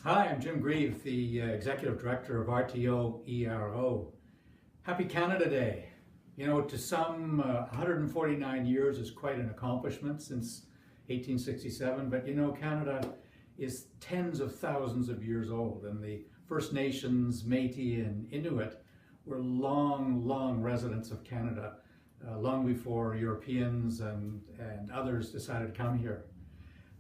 Hi, I'm Jim Grieve, the Executive Director of RTO ERO. Happy Canada Day. You know, to some, 149 years is quite an accomplishment since 1867, but you know, Canada is tens of thousands of years old, and the First Nations, Métis and Inuit were long residents of Canada, long before Europeans and others decided to come here.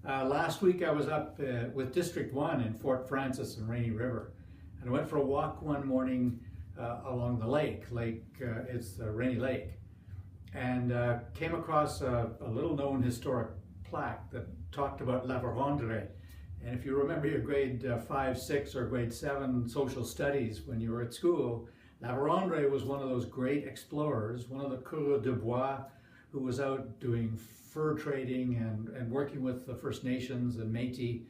Last week I was up with District 1 in Fort Frances and Rainy River, and I went for a walk one morning along the lake. It's Rainy Lake, and came across a little known historic plaque that talked about La Vérendrye. And if you remember your grade 5, 6 or grade 7 social studies when you were at school, La Vérendrye was one of those great explorers, one of the coureurs de bois who was out doing fur trading and working with the First Nations and Métis,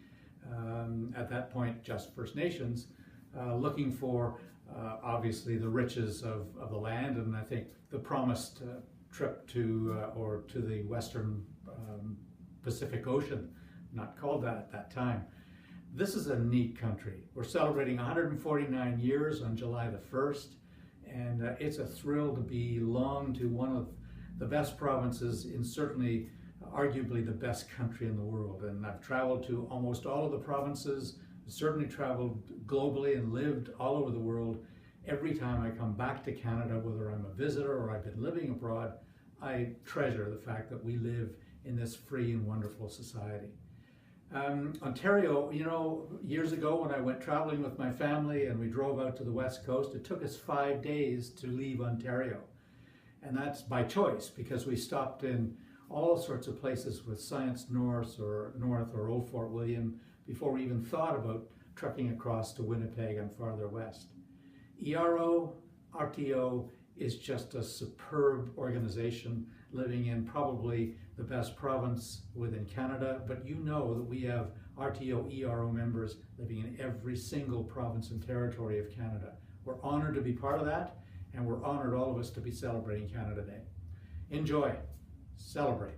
at that point just First Nations, looking for obviously the riches of the land, and I think the promised trip to the western Pacific Ocean, not called that at that time. This is a neat country. We're celebrating 149 years on July the 1st, and it's a thrill to belong to one of the best provinces in certainly arguably the best country in the world. And I've traveled to almost all of the provinces, certainly traveled globally and lived all over the world. Every time I come back to Canada, whether I'm a visitor or I've been living abroad, I treasure the fact that we live in this free and wonderful society. Ontario, you know, years ago when I went traveling with my family and we drove out to the West Coast, it took us 5 days to leave Ontario. And that's by choice, because we stopped in all sorts of places with Science North or Old Fort William before we even thought about trucking across to Winnipeg and farther west. ERO, RTO is just a superb organization living in probably the best province within Canada, but you know that we have RTO ERO members living in every single province and territory of Canada. We're honored to be part of that, and we're honored, all of us, to be celebrating Canada Day. Enjoy, celebrate.